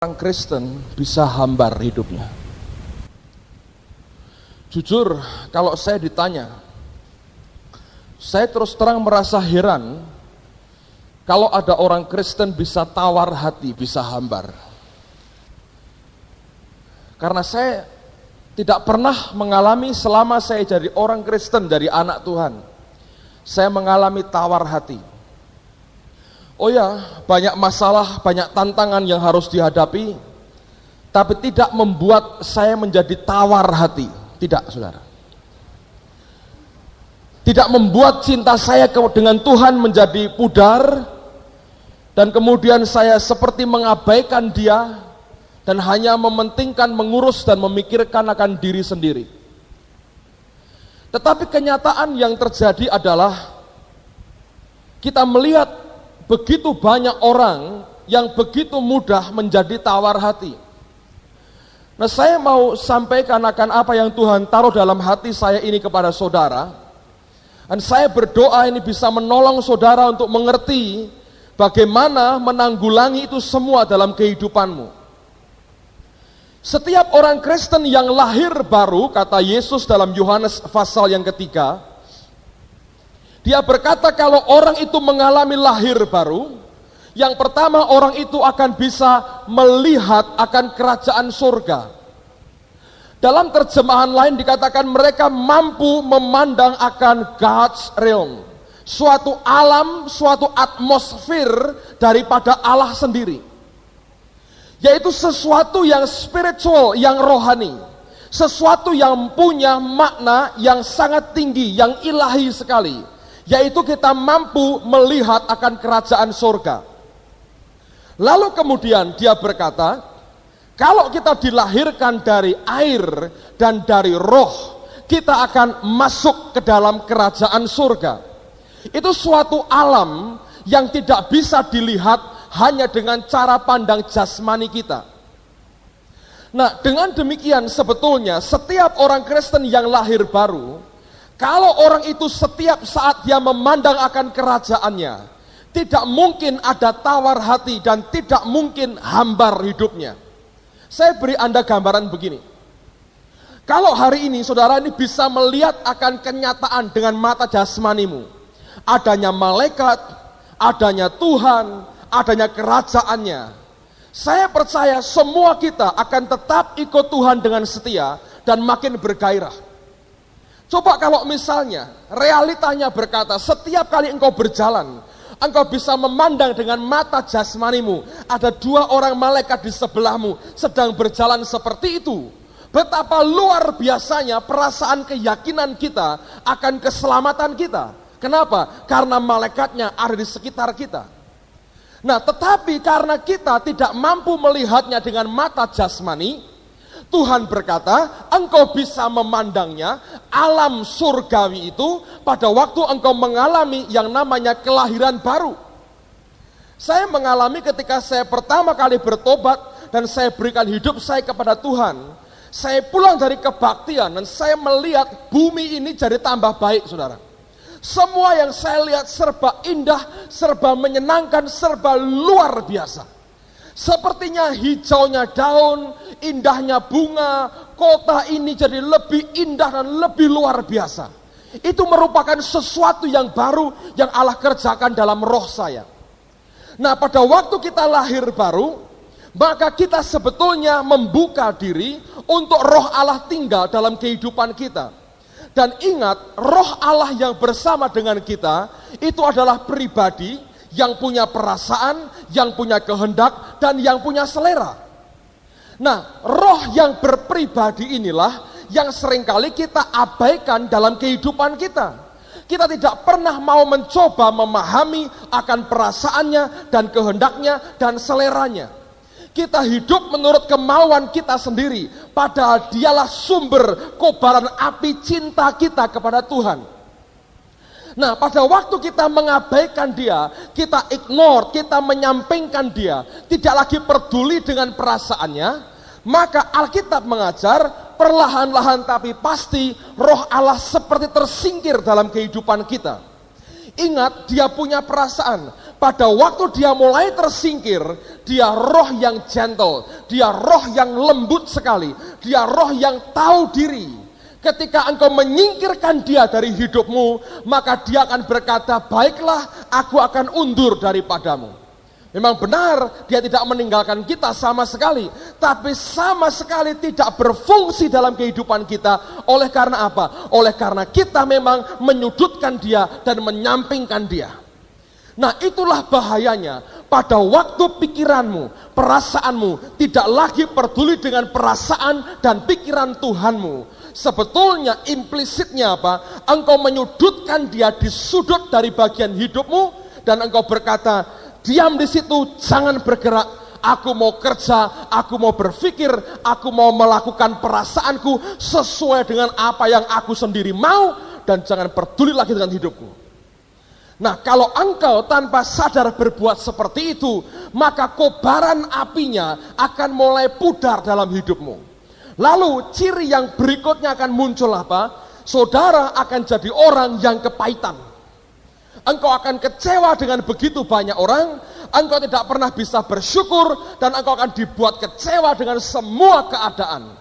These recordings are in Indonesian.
Orang Kristen bisa hambar hidupnya. Jujur, kalau saya ditanya, saya terus terang merasa heran kalau ada orang Kristen bisa tawar hati, bisa hambar. Karena saya tidak pernah mengalami selama saya jadi orang Kristen, dari anak Tuhan, saya mengalami tawar hati. Oh ya, banyak masalah, banyak tantangan yang harus dihadapi, tapi tidak membuat saya menjadi tawar hati. Tidak, saudara. Tidak membuat cinta saya dengan Tuhan menjadi pudar, dan kemudian saya seperti mengabaikan Dia, dan hanya mementingkan, mengurus, dan memikirkan akan diri sendiri. Tetapi kenyataan yang terjadi adalah, kita melihat begitu banyak orang yang begitu mudah menjadi tawar hati. Nah, saya mau sampaikan akan apa yang Tuhan taruh dalam hati saya ini kepada saudara. Dan saya berdoa ini bisa menolong saudara untuk mengerti bagaimana menanggulangi itu semua dalam kehidupanmu. Setiap orang Kristen yang lahir baru, kata Yesus dalam Yohanes pasal yang ketiga, Dia berkata kalau orang itu mengalami lahir baru, yang pertama orang itu akan bisa melihat akan kerajaan surga. Dalam terjemahan lain dikatakan mereka mampu memandang akan God's realm, suatu alam, suatu atmosfer daripada Allah sendiri, yaitu sesuatu yang spiritual, yang rohani, sesuatu yang punya makna yang sangat tinggi, yang ilahi sekali, yaitu kita mampu melihat akan kerajaan surga. Lalu kemudian dia berkata, kalau kita dilahirkan dari air dan dari roh, kita akan masuk ke dalam kerajaan surga. Itu suatu alam yang tidak bisa dilihat hanya dengan cara pandang jasmani kita. Nah, dengan demikian sebetulnya setiap orang Kristen yang lahir baru, kalau orang itu setiap saat dia memandang akan kerajaannya, tidak mungkin ada tawar hati dan tidak mungkin hambar hidupnya. Saya beri Anda gambaran begini. Kalau hari ini saudara ini bisa melihat akan kenyataan dengan mata jasmanimu, adanya malaikat, adanya Tuhan, adanya kerajaannya, saya percaya semua kita akan tetap ikut Tuhan dengan setia dan makin bergairah. Coba kalau misalnya realitanya berkata setiap kali engkau berjalan, engkau bisa memandang dengan mata jasmanimu, ada dua orang malaikat di sebelahmu sedang berjalan seperti itu. Betapa luar biasanya perasaan keyakinan kita akan keselamatan kita. Kenapa? Karena malaikatnya ada di sekitar kita. Nah, tetapi karena kita tidak mampu melihatnya dengan mata jasmani, Tuhan berkata, engkau bisa memandangnya, alam surgawi itu, pada waktu engkau mengalami yang namanya kelahiran baru. Saya mengalami ketika saya pertama kali bertobat, dan saya berikan hidup saya kepada Tuhan. Saya pulang dari kebaktian, dan saya melihat bumi ini jadi tambah baik, saudara. Semua yang saya lihat serba indah, serba menyenangkan, serba luar biasa. Sepertinya hijaunya daun, indahnya bunga, kota ini jadi lebih indah dan lebih luar biasa. Itu merupakan sesuatu yang baru yang Allah kerjakan dalam roh saya. Nah, pada waktu kita lahir baru, maka kita sebetulnya membuka diri untuk roh Allah tinggal dalam kehidupan kita. Dan ingat, roh Allah yang bersama dengan kita, itu adalah pribadi yang punya perasaan, yang punya kehendak, dan yang punya selera. Nah, roh yang berpribadi inilah yang seringkali kita abaikan dalam kehidupan kita. Kita tidak pernah mau mencoba memahami akan perasaannya, dan kehendaknya, dan seleranya. Kita hidup menurut kemauan kita sendiri, padahal dialah sumber kobaran api cinta kita kepada Tuhan. Nah, pada waktu kita mengabaikan Dia, kita ignore, kita menyampingkan Dia, tidak lagi peduli dengan perasaannya, maka Alkitab mengajar perlahan-lahan tapi pasti roh Allah seperti tersingkir dalam kehidupan kita. Ingat, Dia punya perasaan. pada waktu dia mulai tersingkir, dia roh yang gentle, dia roh yang lembut sekali, dia roh yang tahu diri. Ketika engkau menyingkirkan dia dari hidupmu, maka dia akan berkata, baiklah, aku akan undur daripadamu. Memang benar, dia tidak meninggalkan kita sama sekali, tapi sama sekali tidak berfungsi dalam kehidupan kita. Oleh karena apa? Oleh karena kita memang menyudutkan dia dan menyampingkan dia. Nah, itulah bahayanya pada waktu pikiranmu, perasaanmu tidak lagi peduli dengan perasaan dan pikiran Tuhanmu. Sebetulnya implisitnya apa? Engkau menyudutkan dia di sudut dari bagian hidupmu dan engkau berkata, diam di situ, jangan bergerak. Aku mau kerja, aku mau berpikir, aku mau melakukan perasaanku sesuai dengan apa yang aku sendiri mau, dan jangan peduli lagi dengan hidupku. Nah, kalau engkau tanpa sadar berbuat seperti itu, maka kobaran apinya akan mulai pudar dalam hidupmu. Lalu ciri yang berikutnya akan muncul apa? Saudara akan jadi orang yang kepahitan. Engkau akan kecewa dengan begitu banyak orang, engkau tidak pernah bisa bersyukur, dan engkau akan dibuat kecewa dengan semua keadaan.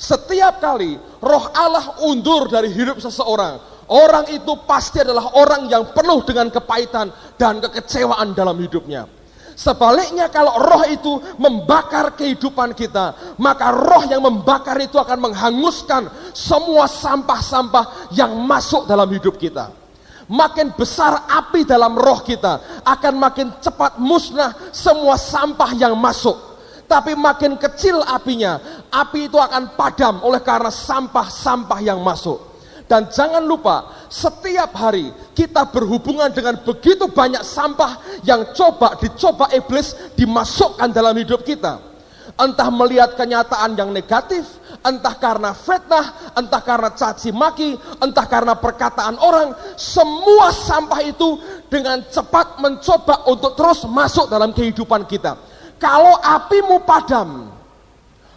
Setiap kali roh Allah undur dari hidup seseorang, orang itu pasti adalah orang yang penuh dengan kepahitan dan kekecewaan dalam hidupnya. Sebaliknya, kalau roh itu membakar kehidupan kita, maka roh yang membakar itu akan menghanguskan semua sampah-sampah yang masuk dalam hidup kita. Makin besar api dalam roh kita, akan makin cepat musnah semua sampah yang masuk. Tapi makin kecil apinya, api itu akan padam oleh karena sampah-sampah yang masuk. Dan jangan lupa, setiap hari kita berhubungan dengan begitu banyak sampah yang dicoba iblis dimasukkan dalam hidup kita. Entah melihat kenyataan yang negatif, entah karena fitnah, entah karena caci maki, entah karena perkataan orang, semua sampah itu dengan cepat mencoba untuk terus masuk dalam kehidupan kita. Kalau apimu padam,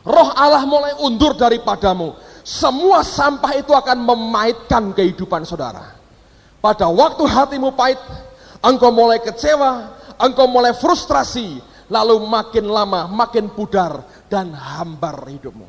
roh Allah mulai undur daripadamu, semua sampah itu akan memahitkan kehidupan saudara. Pada waktu hatimu pahit, engkau mulai kecewa, engkau mulai frustrasi, lalu makin lama makin pudar dan hambar hidupmu.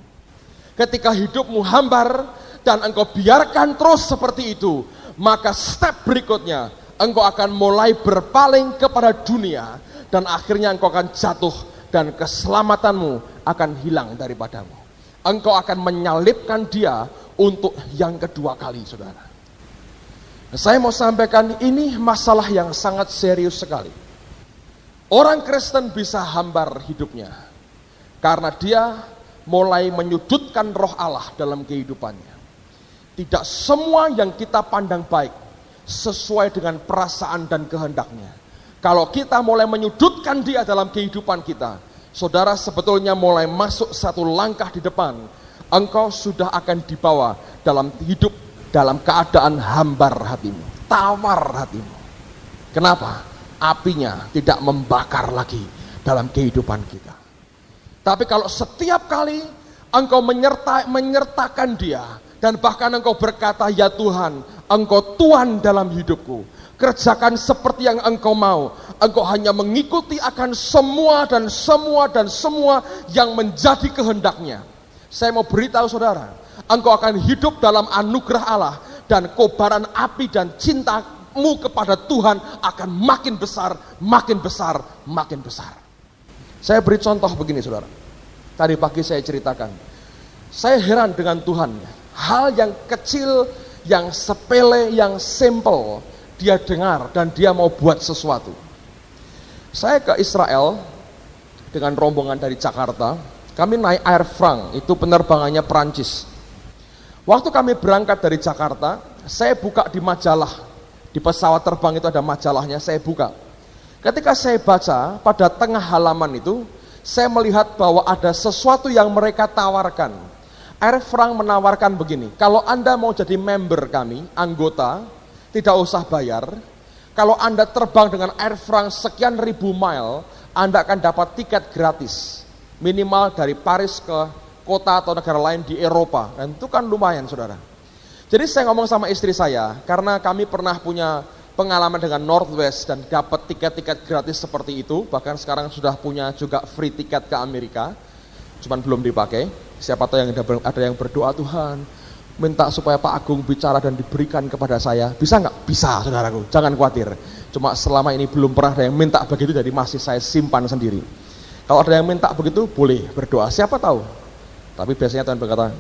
Ketika hidupmu hambar dan engkau biarkan terus seperti itu, maka step berikutnya engkau akan mulai berpaling kepada dunia, dan akhirnya engkau akan jatuh dan keselamatanmu akan hilang daripadamu. Engkau akan menyalibkan dia untuk yang kedua kali, saudara. Saya mau sampaikan, ini masalah yang sangat serius sekali. Orang Kristen bisa hambar hidupnya karena dia mulai menyudutkan roh Allah dalam kehidupannya. Tidak semua yang kita pandang baik sesuai dengan perasaan dan kehendaknya. Kalau kita mulai menyudutkan dia dalam kehidupan kita, saudara sebetulnya mulai masuk satu langkah di depan. Engkau sudah akan dibawa dalam hidup dalam keadaan hambar hatimu, tawar hatimu. Kenapa? Apinya tidak membakar lagi dalam kehidupan kita. Tapi kalau setiap kali engkau menyertakan dia, dan bahkan engkau berkata, ya Tuhan, engkau Tuhan dalam hidupku, kerjakan seperti yang engkau mau, engkau hanya mengikuti akan semua dan semua dan semua yang menjadi kehendaknya. Saya mau beritahu saudara, engkau akan hidup dalam anugerah Allah, dan kobaran api dan cintamu kepada Tuhan akan makin besar, makin besar, makin besar. Saya beri contoh begini saudara. Tadi pagi saya ceritakan, saya heran dengan Tuhan. Hal yang kecil, yang sepele, yang simple, dia dengar dan dia mau buat sesuatu. Saya ke Israel dengan rombongan dari Jakarta. Kami naik Air France, itu penerbangannya Perancis. Waktu kami berangkat dari Jakarta, saya buka di majalah. Di pesawat terbang itu ada majalahnya, saya buka. Ketika saya baca, pada tengah halaman itu, saya melihat bahwa ada sesuatu yang mereka tawarkan. Air France menawarkan begini, kalau Anda mau jadi member kami, anggota, tidak usah bayar. Kalau Anda terbang dengan Air France sekian ribu mile, Anda akan dapat tiket gratis. Minimal dari Paris ke kota atau negara lain di Eropa. Dan itu kan lumayan saudara. Jadi saya ngomong sama istri saya, karena kami pernah punya pengalaman dengan Northwest dan dapat tiket-tiket gratis seperti itu, bahkan sekarang sudah punya juga free tiket ke Amerika, cuman belum dipakai. Siapa tahu yang ada yang berdoa, Tuhan minta supaya Pak Agung bicara dan diberikan kepada saya. Bisa nggak? Bisa, saudaraku, jangan khawatir. Cuma selama ini belum pernah ada yang minta begitu, jadi masih saya simpan sendiri. Kalau ada yang minta begitu, boleh berdoa, siapa tahu. Tapi biasanya Tuhan berkata,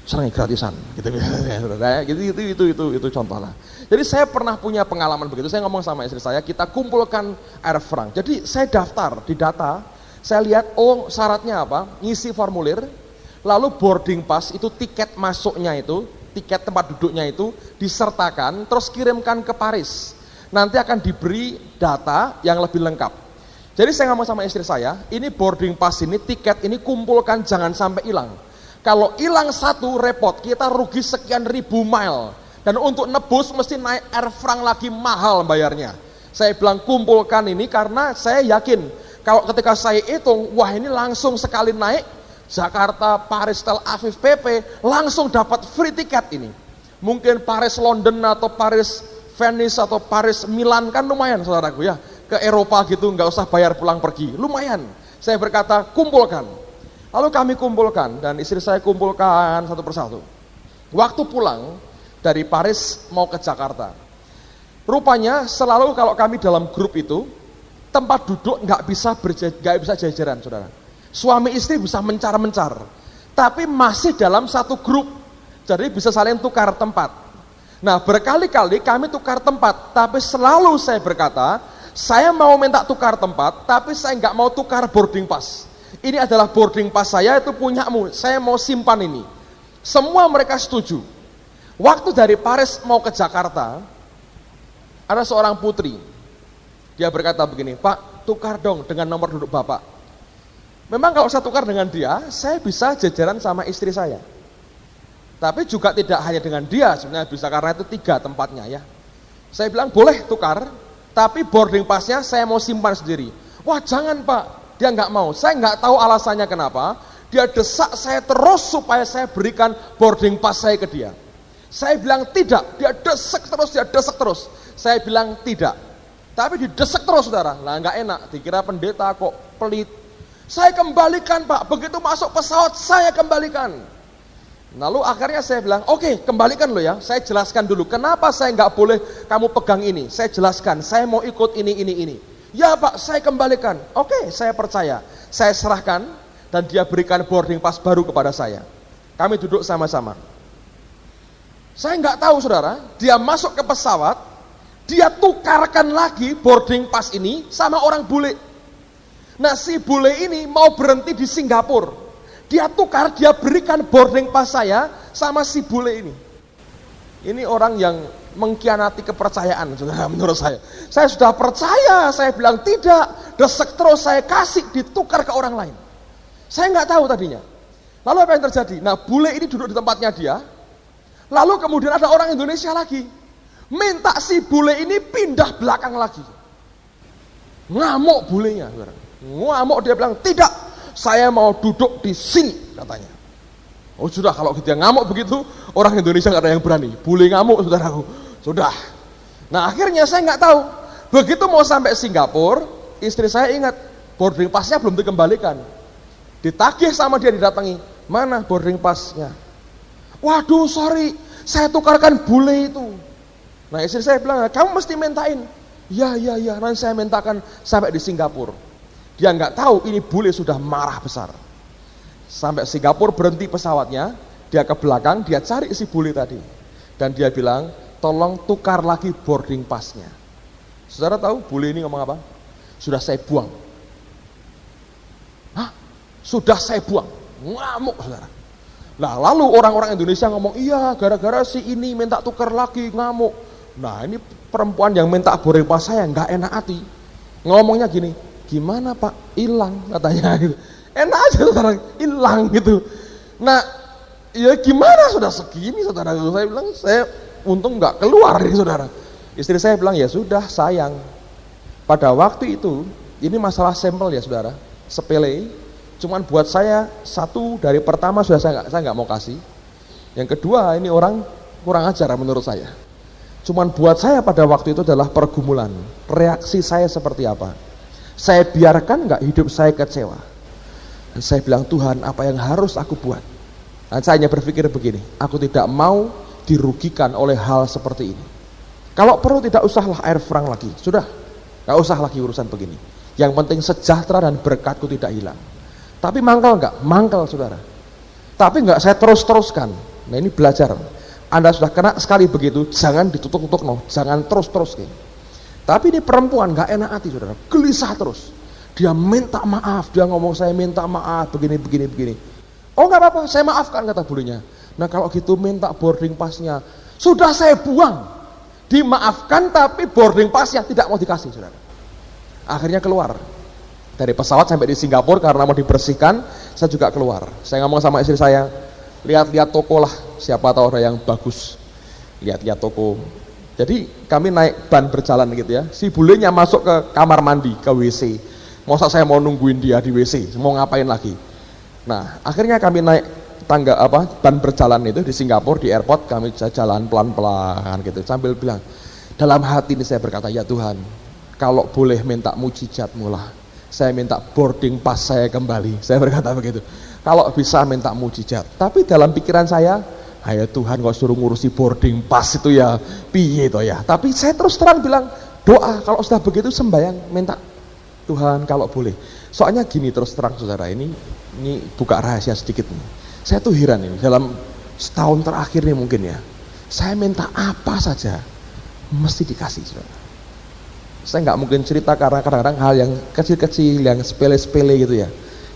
senang gratisan, itu contoh lah. Jadi saya pernah punya pengalaman begitu. Saya ngomong sama istri saya, kita kumpulkan air franc. Jadi saya daftar di data, saya lihat syaratnya apa, ngisi formulir, lalu boarding pass itu tiket masuknya itu, tiket tempat duduknya itu disertakan, terus kirimkan ke Paris. Nanti akan diberi data yang lebih lengkap. Jadi saya ngomong sama istri saya, ini boarding pass ini, tiket ini kumpulkan jangan sampai hilang. Kalau hilang satu repot, kita rugi sekian ribu mile. Dan untuk nebus mesti naik air franc lagi mahal bayarnya. Saya bilang kumpulkan ini karena saya yakin, kalau ketika saya hitung, wah ini langsung sekali naik, Jakarta, Paris, Tel Aviv, PP, langsung dapat free tiket ini. Mungkin Paris, London, atau Paris, Venice, atau Paris, Milan, kan lumayan saudaraku ya. Ke Eropa gitu, nggak usah bayar pulang pergi, lumayan. Saya berkata, kumpulkan. Lalu kami kumpulkan, dan istri saya kumpulkan satu persatu. Waktu pulang dari Paris mau ke Jakarta, rupanya selalu kalau kami dalam grup itu, tempat duduk nggak bisa jajaran, saudara. Suami istri bisa mencar-mencar, tapi masih dalam satu grup, jadi bisa saling tukar tempat. Nah, berkali-kali kami tukar tempat, tapi selalu saya berkata, saya mau minta tukar tempat, tapi saya nggak mau tukar boarding pass. Ini adalah boarding pass saya, itu punyamu, saya mau simpan ini. Semua mereka setuju. Waktu dari Paris mau ke Jakarta, ada seorang putri, dia berkata begini, Pak, tukar dong dengan nomor duduk Bapak. Memang kalau saya tukar dengan dia, saya bisa jajaran sama istri saya. Tapi juga tidak hanya dengan dia, sebenarnya bisa karena itu 3 tempatnya ya. Saya bilang boleh tukar, tapi boarding passnya saya mau simpan sendiri. Wah jangan Pak, dia nggak mau. Saya nggak tahu alasannya kenapa. Dia desak saya terus supaya saya berikan boarding pass saya ke dia. Saya bilang tidak, dia desek terus. Saya bilang tidak. Tapi didesek terus saudara, lah nggak enak, dikira pendeta kok pelit. Saya kembalikan Pak, begitu masuk pesawat saya kembalikan. Lalu akhirnya saya bilang, oke, kembalikan lo ya, saya jelaskan dulu, kenapa saya nggak boleh kamu pegang ini, saya jelaskan, saya mau ikut ini. Ya Pak, saya kembalikan, oke, saya percaya, saya serahkan, dan dia berikan boarding pass baru kepada saya. Kami duduk sama-sama. Saya nggak tahu saudara, dia masuk ke pesawat, dia tukarkan lagi boarding pass ini sama orang bule. Nah si bule ini mau berhenti di Singapura, dia tukar, dia berikan boarding pass saya sama si bule ini. Ini orang yang mengkhianati kepercayaan, saudara, menurut saya. Saya sudah percaya, saya bilang tidak, desek terus saya kasih, ditukar ke orang lain. Saya nggak tahu tadinya. Lalu apa yang terjadi? Nah bule ini duduk di tempatnya dia, lalu kemudian ada orang Indonesia lagi, minta si bule ini pindah belakang lagi. Ngamuk bulenya, saudara. Ngamuk, dia bilang tidak, saya mau duduk di sini katanya. Oh sudah, kalau dia ngamuk begitu, orang Indonesia nggak ada yang berani. Bule ngamuk saudaraku, sudah. Nah akhirnya saya nggak tahu. Begitu mau sampai Singapura, istri saya ingat boarding passnya belum dikembalikan. Ditagih sama dia, didatangi, mana boarding passnya? Waduh sorry, saya tukarkan bule itu. Nah istri saya bilang, kamu mesti mintain. Ya, nanti saya mintakan sampai di Singapura. Dia nggak tahu ini bule sudah marah besar. Sampai Singapura berhenti pesawatnya, dia ke belakang, dia cari si bule tadi. Dan dia bilang, tolong tukar lagi boarding passnya. Saudara tahu bule ini ngomong apa? Sudah saya buang. Hah? Sudah saya buang. Ngamuk saudara. Nah lalu orang-orang Indonesia ngomong, iya gara-gara si ini minta tukar lagi, ngamuk. Nah ini perempuan yang minta boarding pass saya nggak enak hati. Ngomongnya gini, gimana Pak? Hilang katanya gitu. Enak aja saudara, hilang gitu. Nah, ya gimana sudah segini saudara? Saya bilang, saya untung nggak keluar nih saudara. Istri saya bilang, ya sudah sayang. Pada waktu itu, ini masalah sampel ya saudara, sepele. Cuman buat saya satu dari pertama sudah saya nggak mau kasih. Yang kedua ini orang kurang ajar menurut saya. Cuman buat saya pada waktu itu adalah pergumulan. Reaksi saya seperti apa? Saya biarkan nggak hidup saya kecewa? Dan saya bilang, Tuhan, apa yang harus aku buat? Dan saya hanya berpikir begini, aku tidak mau dirugikan oleh hal seperti ini. Kalau perlu tidak usahlah air frang lagi, sudah, nggak usah lagi urusan begini. Yang penting sejahtera dan berkatku tidak hilang. Tapi mangkal nggak? Mangkal, saudara. Tapi nggak saya terus-teruskan. Nah ini belajar. Anda sudah kena sekali begitu, jangan ditutuk-tutuk, no, jangan terus-terus. Tapi ini perempuan nggak enak hati, saudara, gelisah terus. Dia minta maaf, dia ngomong saya minta maaf, begini. Oh nggak apa-apa, saya maafkan, kata bulinya. Nah kalau gitu minta boarding passnya, sudah saya buang, dimaafkan tapi boarding passnya tidak mau dikasih, saudara. Akhirnya keluar dari pesawat sampai di Singapura karena mau dibersihkan, saya juga keluar. Saya ngomong sama istri saya, lihat-lihat toko lah, siapa tahu ada yang bagus, lihat-lihat toko. Jadi kami naik ban berjalan gitu ya, si bulenya masuk ke kamar mandi, ke WC. Masa saya mau nungguin dia di WC, mau ngapain lagi? Nah akhirnya kami naik ban berjalan itu di Singapura, di airport. Kami jalan pelan-pelan gitu sambil bilang, dalam hati ini saya berkata, ya Tuhan, kalau boleh minta mujizat-Mu lah, saya minta boarding pass saya kembali. Saya berkata begitu, kalau bisa minta mujizat. Tapi dalam pikiran saya, ya Tuhan, kok suruh ngurusi boarding pass itu ya piye toh ya. Tapi saya terus terang bilang, doa, kalau sudah begitu sembahyang, minta Tuhan kalau boleh. Soalnya gini, terus terang saudara, ini buka rahasia sedikit nih. Saya tuh heran ini, dalam setahun terakhir nih mungkin ya, saya minta apa saja mesti dikasih, saudara. Saya nggak mungkin cerita karena kadang-kadang hal yang kecil-kecil, yang sepele-sepele gitu ya,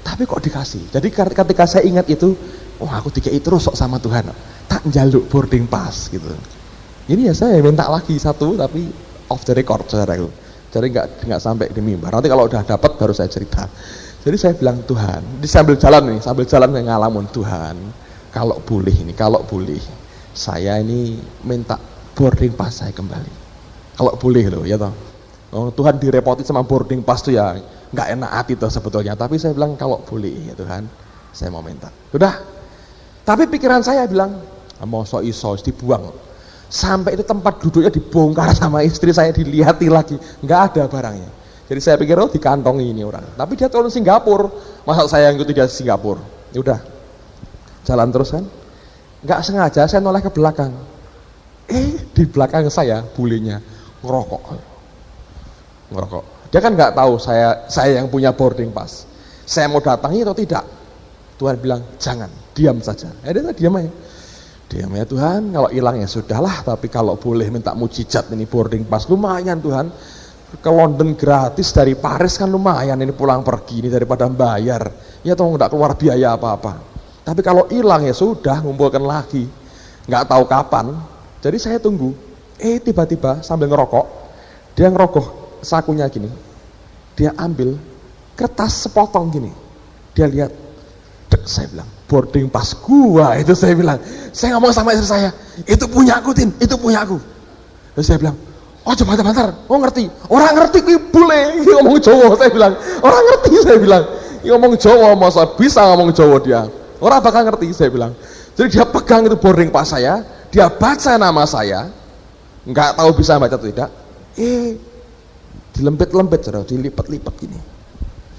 tapi kok dikasih. Jadi ketika saya ingat itu, aku dikei terus sok sama Tuhan, tak njaluk boarding pass gitu. Ini ya saya minta lagi satu, tapi off the record, saudara. Jadi nggak sampai di mimbar. Nanti kalau udah dapat baru saya cerita. Jadi saya bilang, Tuhan, sambil jalan ngalamun, Tuhan, kalau boleh saya ini minta boarding pass saya kembali. Kalau boleh loh, ya toh. Oh, Tuhan direpoti sama boarding pass tuh ya nggak enak hati tuh sebetulnya. Tapi saya bilang kalau boleh ya Tuhan, saya mau minta. Udah. Tapi pikiran saya bilang, mau iso dibuang. Sampai itu tempat duduknya dibongkar sama istri saya, dilihati lagi, nggak ada barangnya. Jadi saya pikir dikantongi ini orang. Tapi dia turun Singapura, masa saya ngikuti dia Singapura. Ya udah, jalan terus kan. Nggak sengaja saya noleh ke belakang. Di belakang saya bulenya ngerokok. Dia kan nggak tahu saya yang punya boarding pass. Saya mau datangi atau tidak? Tuhan bilang jangan, diam saja. Dia diam aja. Diam ya Tuhan, kalau hilang ya sudahlah. Tapi kalau boleh minta mujizat ini boarding pass, lumayan Tuhan. Ke London gratis dari Paris kan lumayan ini pulang pergi ini daripada bayar. Ya toh nggak keluar biaya apa-apa. Tapi kalau hilang ya sudah, ngumpulkan lagi. Nggak tahu kapan. Jadi saya tunggu. Tiba-tiba sambil ngerokok, dia ngerogoh sakunya gini, dia ambil kertas sepotong gini, dia lihat, saya bilang boarding pass gua itu. Saya bilang, saya ngomong sama istri saya, itu punya aku Tin, itu punya aku. Terus saya bilang, bentar, ngerti, orang ngerti kui bule, ngomong Jawa. Saya bilang, orang ngerti, saya bilang, ngomong Jawa, masa bisa ngomong Jawa dia, orang bakal ngerti, saya bilang. Jadi dia pegang itu boarding pass saya, dia baca nama saya, nggak tahu bisa baca atau tidak, dilempit-lempit, dilipat-lipat gini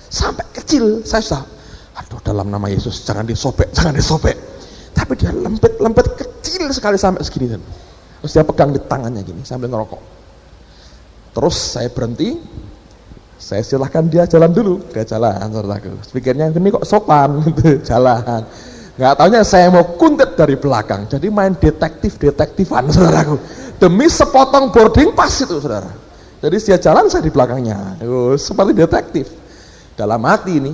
sampai kecil. Saya sudah, aduh dalam nama Yesus jangan disobek. Tapi dia lempit kecil sekali sampai segini. Terus dia pegang di tangannya gini sambil ngerokok. Terus saya berhenti, saya silahkan dia jalan dulu. Dia jalan, saudaraku. Pikirnya ini kok sopan gitu, jalan. Nggak taunya saya mau kuntit dari belakang. Jadi main detektifan, saudaraku. Demi sepotong boarding pass itu, saudara. Jadi dia jalan, saya di belakangnya, seperti detektif. Dalam hati ini,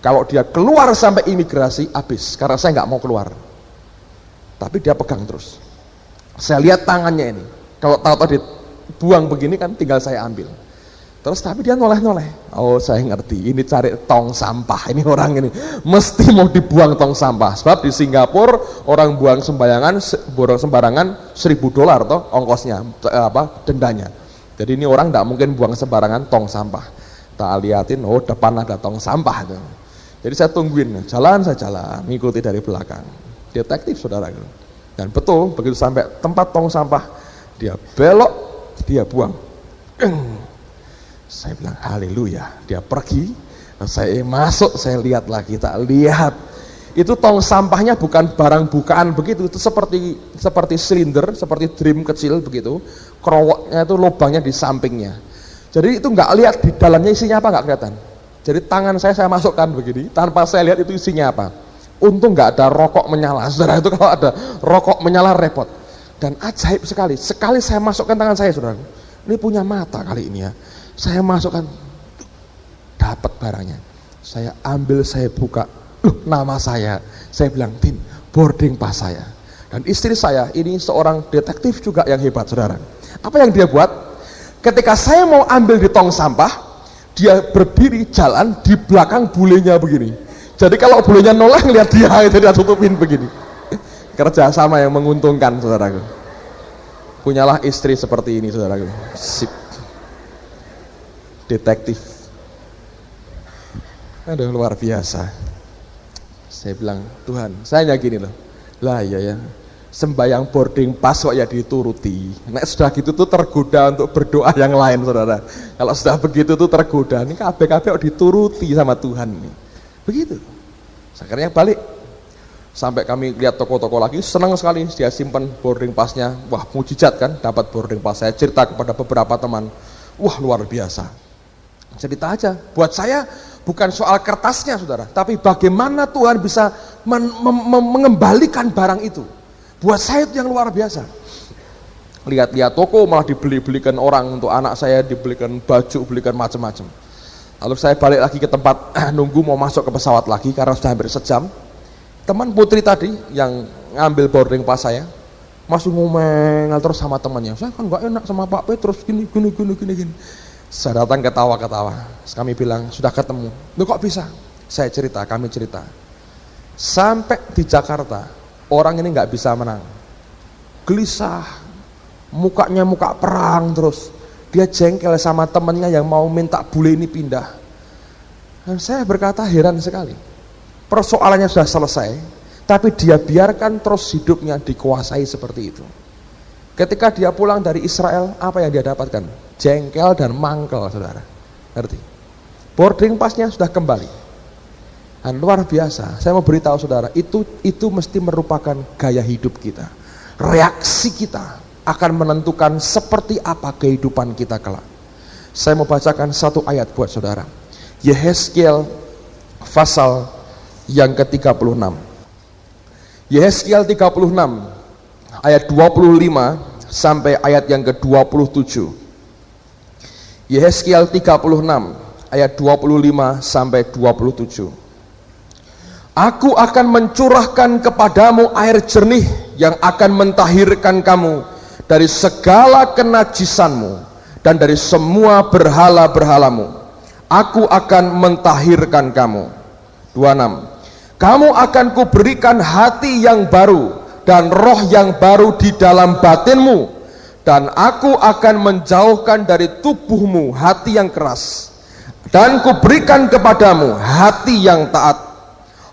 kalau dia keluar sampai imigrasi, habis. Karena saya nggak mau keluar. Tapi dia pegang terus. Saya lihat tangannya ini. Kalau tahu-tahu dibuang begini kan, tinggal saya ambil. Terus tapi dia noleh-noleh. Oh saya ngerti, ini cari tong sampah. Ini orang ini mesti mau dibuang tong sampah. Sebab di Singapura orang buang sembarangan $1.000 toh ongkosnya, dendanya. Jadi ini orang tidak mungkin buang sembarangan tong sampah. Tak liatin, depan ada tong sampah itu. Jadi saya tungguin, saya jalan, ngikuti dari belakang. Detektif, saudara. Dan betul, begitu sampai tempat tong sampah, Dia belok, dia buang. Saya bilang haleluya. Dia pergi, saya masuk, saya lihat lagi, tak lihat. Itu tong sampahnya bukan barang bukaan begitu, itu seperti silinder, seperti drum kecil begitu. Kerowoknya itu lubangnya di sampingnya. Jadi itu nggak lihat di dalamnya isinya apa, nggak kelihatan. Jadi tangan saya masukkan begini, tanpa saya lihat itu isinya apa. Untung nggak ada rokok menyala. Saudara, itu kalau ada rokok menyala repot. Dan ajaib sekali saya masukkan tangan saya, saudara. Ini punya mata kali ini ya. Saya masukkan, dapat barangnya. Saya ambil, saya buka, nama saya bilang, Tin, boarding pass saya. Dan istri saya ini seorang detektif juga yang hebat, saudara. Apa yang dia buat? Ketika saya mau ambil di tong sampah, dia berdiri jalan di belakang bulenya begini. Jadi kalau bulenya nolak, lihat dia, itu dia tutupin begini. Kerjasama yang menguntungkan, saudaraku. Punyalah istri seperti ini, saudaraku. Sip. Detektif. Aduh, luar biasa. Saya bilang, Tuhan, saya hanya gini loh. Lah ya, sembayang boarding pass kok ya dituruti. Nek sudah gitu tuh tergoda untuk berdoa yang lain, saudara. Kalau sudah begitu tuh tergoda. Ini kabeh-kabeh kok dituruti sama Tuhan nih. Begitu. Akhirnya balik. Sampai kami lihat toko-toko lagi, senang sekali dia simpan boarding passnya. Wah, mujizat kan, dapat boarding pass. Saya cerita kepada beberapa teman. Wah, luar biasa. Cerita aja. Buat saya bukan soal kertasnya, saudara, tapi bagaimana Tuhan bisa mengembalikan barang itu. Buat saya itu yang luar biasa. Lihat-lihat toko malah dibelikan orang, untuk anak saya dibelikan baju, belikan macam-macam. Lalu saya balik lagi ke tempat nunggu mau masuk ke pesawat lagi karena sudah hampir sejam. Teman putri tadi yang ngambil boarding pass saya masih ngomel terus sama temannya. Saya kan nggak enak sama Pak Petrus gini. Saya datang ketawa-ketawa. Kami bilang sudah ketemu. Loh kok bisa? Kami cerita. Sampai di Jakarta orang ini nggak bisa menang. Gelisah, mukanya muka perang terus. Dia jengkel sama temannya yang mau minta bule ini pindah. Dan saya berkata heran sekali. Persoalannya sudah selesai, tapi dia biarkan terus hidupnya dikuasai seperti itu. Ketika dia pulang dari Israel, apa yang dia dapatkan? Jengkel dan mangkel, saudara. Ngerti? Boarding passnya sudah kembali. Dan luar biasa. Saya mau beritahu saudara, itu mesti merupakan gaya hidup kita. Reaksi kita akan menentukan seperti apa kehidupan kita kelak. Saya mau bacakan satu ayat buat saudara. Yehezkiel pasal yang ke-36. Yehezkiel 36 ayat 25 sampai ayat yang ke-27. Yehezkiel 36 ayat 25 sampai 27. Aku akan mencurahkan kepadamu air jernih yang akan mentahirkan kamu dari segala kenajisanmu dan dari semua berhala-berhalamu. Aku akan mentahirkan kamu. 26. Kamu akan kuberikan hati yang baru dan roh yang baru di dalam batinmu, dan aku akan menjauhkan dari tubuhmu hati yang keras, dan kuberikan kepadamu hati yang taat.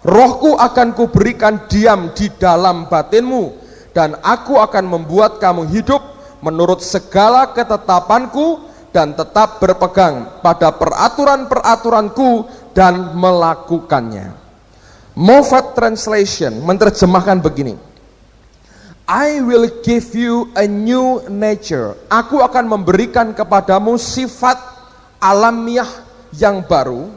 Rohku akan kuberikan diam di dalam batinmu, dan aku akan membuat kamu hidup menurut segala ketetapanku dan tetap berpegang pada peraturan-peraturanku dan melakukannya. Moffat Translation menerjemahkan begini. I will give you a new nature. Aku akan memberikan kepadamu sifat alamiah yang baru.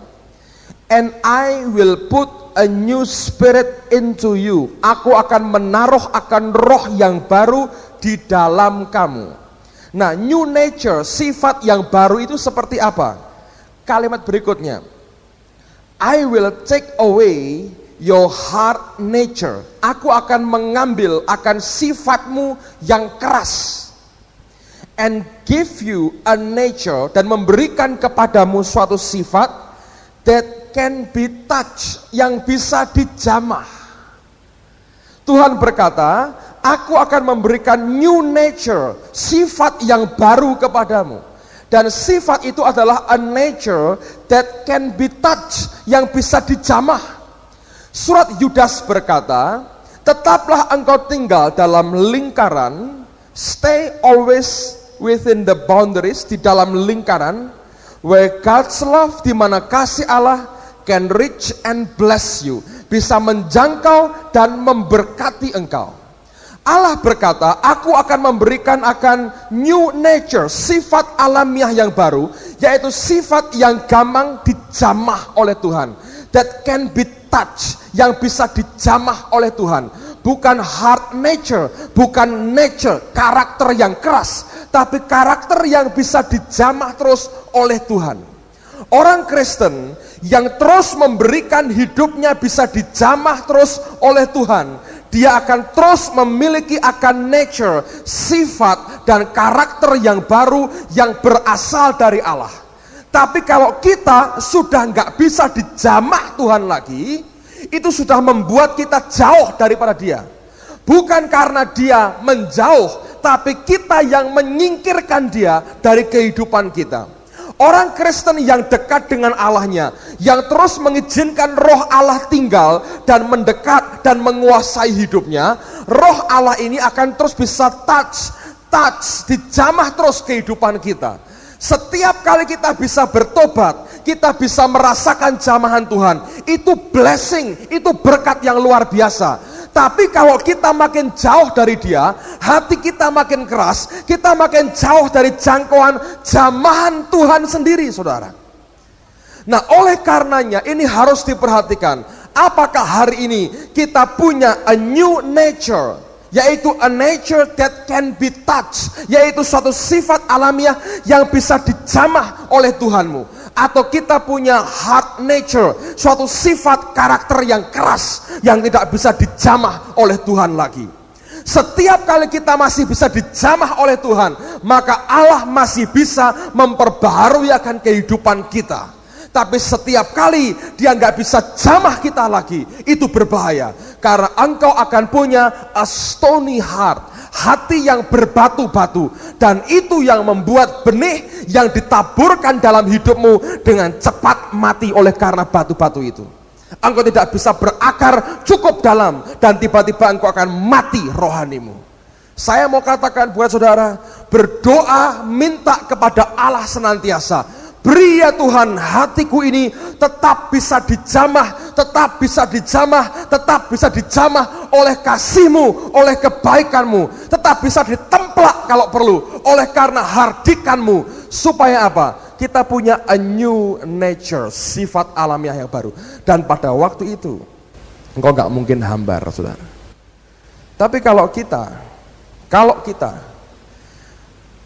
And I will put a new spirit into you. Aku akan menaruh akan roh yang baru di dalam kamu. Nah, new nature, sifat yang baru itu seperti apa? Kalimat berikutnya. I will take away your hard nature. Aku akan mengambil akan sifatmu yang keras. And give you a nature, dan memberikan kepadamu suatu sifat that can be touched, yang bisa dijamah. Tuhan berkata, aku akan memberikan new nature, sifat yang baru kepadamu. Dan sifat itu adalah a nature that can be touched, yang bisa dijamah. Surat Yudas berkata, tetaplah engkau tinggal dalam lingkaran Stay always within the boundaries, di dalam lingkaran where God's love, di mana kasih Allah can reach and bless you, bisa menjangkau dan memberkati engkau. Allah berkata, aku akan memberikan new nature, sifat alamiah yang baru, yaitu sifat yang gampang dijamah oleh Tuhan, that can be touched, yang bisa dijamah oleh Tuhan. Bukan hard nature, bukan nature, karakter yang keras, tapi karakter yang bisa dijamah terus oleh Tuhan. Orang Kristen yang terus memberikan hidupnya bisa dijamah terus oleh Tuhan, dia akan terus memiliki nature, sifat dan karakter yang baru yang berasal dari Allah. Tapi kalau kita sudah nggak bisa dijamah Tuhan lagi, itu sudah membuat kita jauh daripada Dia. Bukan karena Dia menjauh, tapi kita yang menyingkirkan Dia dari kehidupan kita. Orang Kristen yang dekat dengan Allahnya, yang terus mengizinkan roh Allah tinggal dan mendekat dan menguasai hidupnya, roh Allah ini akan terus bisa touch, dijamah terus kehidupan kita. Setiap kali kita bisa bertobat, kita bisa merasakan jamahan Tuhan, itu blessing, itu berkat yang luar biasa. Tapi kalau kita makin jauh dari Dia, hati kita makin keras, kita makin jauh dari jangkauan jamahan Tuhan sendiri, saudara. Nah, oleh karenanya ini harus diperhatikan. Apakah hari ini kita punya a new nature, yaitu a nature that can be touched, yaitu suatu sifat alamiah yang bisa dijamah oleh Tuhanmu. Atau kita punya hard nature, suatu sifat karakter yang keras yang tidak bisa dijamah oleh Tuhan lagi. Setiap kali kita masih bisa dijamah oleh Tuhan, maka Allah masih bisa memperbaharui kehidupan kita. Tapi setiap kali Dia nggak bisa jamah kita lagi, itu berbahaya. Karena engkau akan punya a stony heart, hati yang berbatu-batu. Dan itu yang membuat benih yang ditaburkan dalam hidupmu dengan cepat mati oleh karena batu-batu itu. Engkau tidak bisa berakar cukup dalam, dan tiba-tiba engkau akan mati rohanimu. Saya mau katakan buat saudara, berdoa minta kepada Allah senantiasa. Beri ya Tuhan, hatiku ini tetap bisa dijamah, tetap bisa dijamah, tetap bisa dijamah oleh kasih-Mu, oleh kebaikan-Mu, tetap bisa ditemplak kalau perlu oleh karena hardikan-Mu. Supaya apa? Kita punya a new nature, sifat alamiah yang baru. Dan pada waktu itu engkau gak mungkin hambar, saudara. Tapi kalau kita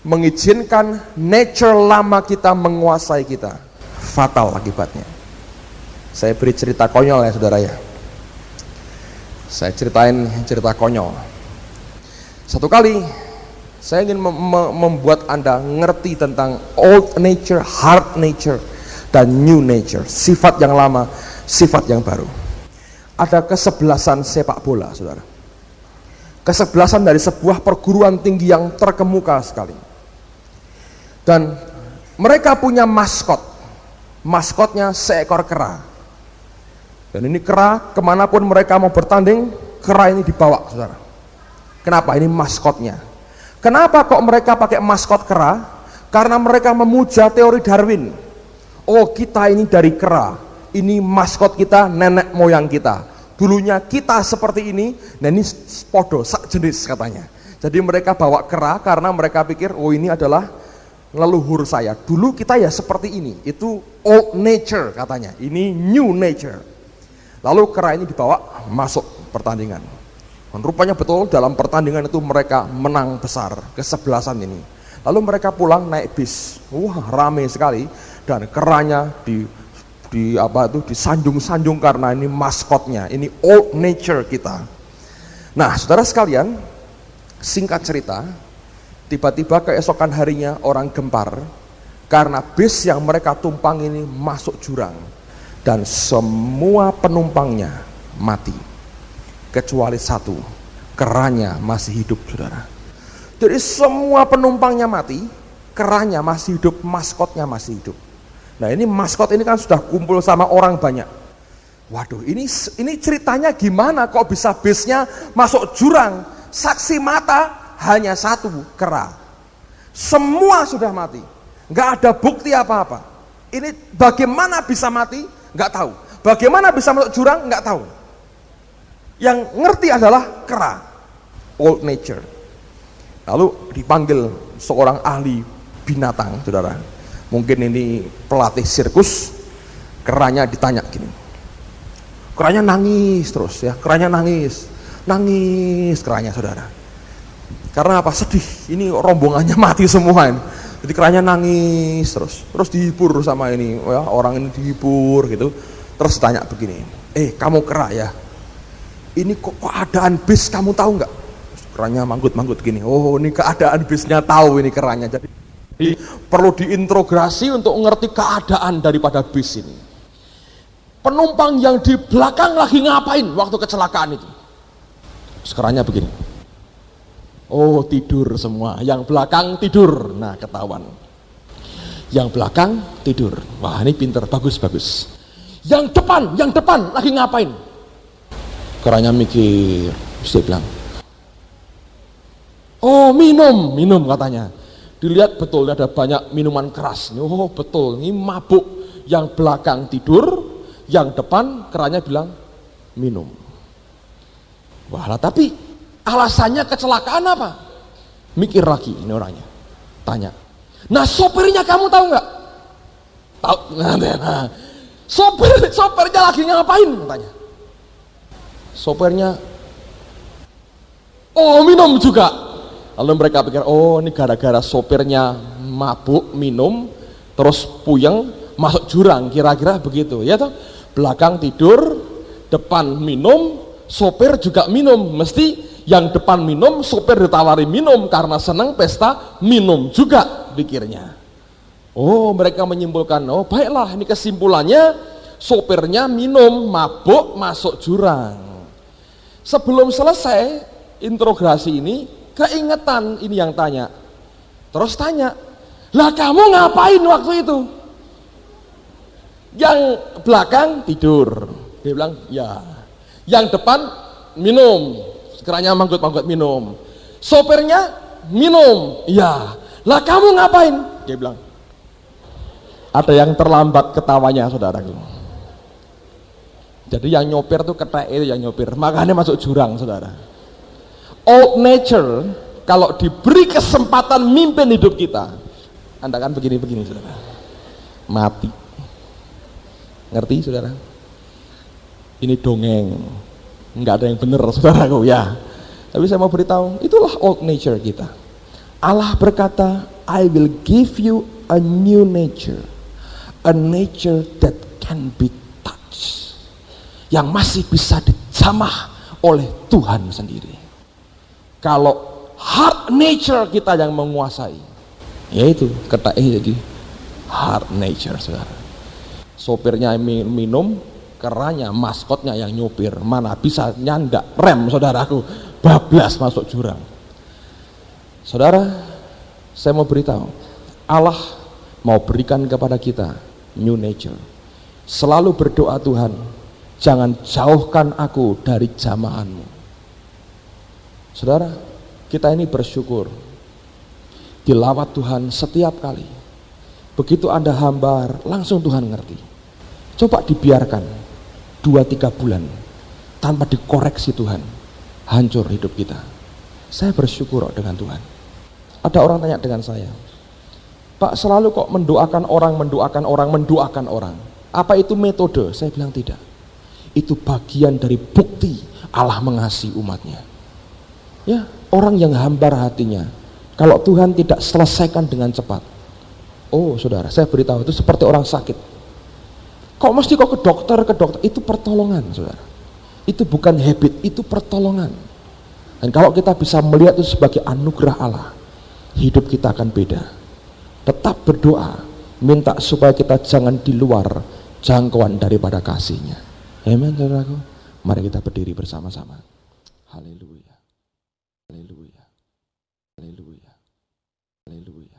mengizinkan nature lama kita menguasai kita, fatal akibatnya. Saya beri cerita konyol ya saudara ya. Saya ceritain cerita konyol. Satu kali saya ingin membuat Anda ngerti tentang old nature, hard nature, dan new nature, sifat yang lama, sifat yang baru. Ada kesebelasan sepak bola, saudara. Kesebelasan dari sebuah perguruan tinggi yang terkemuka sekali. Dan mereka punya maskot. Maskotnya seekor kera. Dan ini kera, kemanapun mereka mau bertanding, kera ini dibawa, saudara. Kenapa? Ini maskotnya. Kenapa kok mereka pakai maskot kera? Karena mereka memuja teori Darwin. Oh, kita ini dari kera. Ini maskot kita, nenek moyang kita. Dulunya kita seperti ini, nah ini podo, sak jenis katanya. Jadi mereka bawa kera karena mereka pikir, oh ini adalah leluhur saya. Dulu kita ya seperti ini. Itu old nature katanya. Ini new nature. Lalu kera ini dibawa masuk pertandingan. Dan rupanya betul dalam pertandingan itu mereka menang besar. Kesebelasan ini. Lalu mereka pulang naik bis. Wah, rame sekali. Dan keranya disanjung-sanjung karena ini maskotnya. Ini old nature kita. Nah, saudara sekalian, singkat cerita, tiba-tiba keesokan harinya orang gempar karena bis yang mereka tumpang ini masuk jurang dan semua penumpangnya mati kecuali satu, keranya masih hidup, saudara. Jadi semua penumpangnya mati, keranya masih hidup, maskotnya masih hidup. Nah, ini maskot ini kan sudah kumpul sama orang banyak. Waduh, ini ceritanya gimana kok bisa bisnya masuk jurang? Saksi mata hanya satu, kera. Semua sudah mati, nggak ada bukti apa-apa. Ini bagaimana bisa mati? Nggak tahu. Bagaimana bisa masuk jurang? Nggak tahu. Yang ngerti adalah kera, old nature. Lalu dipanggil seorang ahli binatang, saudara. Mungkin ini pelatih sirkus. Keranya ditanya gini. Keranya nangis terus ya, keranya nangis keranya, saudara. Karena apa? Sedih. Ini rombongannya mati semua ini. Jadi keranya nangis terus dihibur sama ini, ya, orang ini dihibur gitu. Terus tanya begini, kamu kera ya? Ini kok keadaan bis kamu tahu nggak? Keranya manggut-manggut gini. Oh, ini keadaan bisnya tahu ini keranya. Jadi perlu diintrogasi untuk ngerti keadaan daripada bis ini. Penumpang yang di belakang lagi ngapain waktu kecelakaan itu? Sekarangnya begini. Oh, tidur semua. Yang belakang tidur. Nah, ketahuan. Yang belakang tidur. Wah, ini pinter, bagus. Yang depan lagi ngapain? Keranya mikir, dia bilang, oh, minum katanya. Dilihat betul ada banyak minuman keras. Oh, betul, ini mabuk. Yang belakang tidur, yang depan keranya bilang minum. Wah, tapi alasannya kecelakaan apa? Mikir lagi ini orangnya. Tanya. Nah, sopirnya kamu tahu nggak? Tahu. Nah, sopirnya lagi ngapain? Tanya. Sopirnya, oh, minum juga. Lalu mereka pikir, oh, ini gara-gara sopirnya mabuk, minum, terus puyeng, masuk jurang, kira-kira begitu. Ya toh? Belakang tidur, depan minum, sopir juga minum. Mesti yang depan minum, sopir ditawari minum karena senang pesta, minum juga pikirnya. Oh, mereka menyimpulkan, oh, baiklah, ini kesimpulannya, sopirnya minum, mabuk, masuk jurang. Sebelum selesai interogasi ini, keingetan ini yang tanya. Terus tanya, lah kamu ngapain waktu itu? Yang belakang tidur. Dia bilang, ya. Yang depan minum. Sekiranya manggut-manggut minum. Sopirnya minum. Ya. Lah kamu ngapain? Dia bilang. Ada yang terlambat ketawanya, saudaraku. Jadi yang nyopir tuh ketek itu yang nyopir. Makanya masuk jurang, saudara. Old nature, kalau diberi kesempatan mimpin hidup kita, Anda kan begini-begini, saudara. Mati. Ngerti, saudara? Ini dongeng. Nggak ada yang benar, saudaraku, ya. Tapi saya mau beritahu, itulah old nature kita. Allah berkata, I will give you a new nature. A nature that can be touched. Yang masih bisa dijamah oleh Tuhan sendiri. Kalau hard nature kita yang menguasai, yaitu ketak jadi hard nature, saudara. Sopirnya minum, keranya, maskotnya yang nyopir, mana bisa nyandak rem, saudaraku, bablas masuk jurang. Saudara, saya mau beritahu, Allah mau berikan kepada kita new nature. Selalu berdoa, Tuhan, jangan jauhkan aku dari jamahanmu. Saudara, kita ini bersyukur dilawat Tuhan setiap kali. Begitu Anda hambar, langsung Tuhan ngerti. Coba dibiarkan 2-3 bulan tanpa dikoreksi Tuhan, hancur hidup kita. Saya bersyukur dengan Tuhan. Ada orang tanya dengan saya, Pak, selalu kok mendoakan orang. Apa itu metode? Saya bilang tidak. Itu bagian dari bukti Allah mengasihi umatnya. Ya, orang yang hambar hatinya, kalau Tuhan tidak selesaikan dengan cepat, oh saudara, saya beritahu, itu seperti orang sakit. Kok mesti ke dokter, itu pertolongan, saudara. Itu bukan habit, itu pertolongan. Dan kalau kita bisa melihat itu sebagai anugerah Allah, hidup kita akan beda. Tetap berdoa, minta supaya kita jangan di luar jangkauan daripada kasih-Nya. Amen, saudaraku. Mari kita berdiri bersama-sama. Haleluya. Haleluya. Haleluya. Haleluya.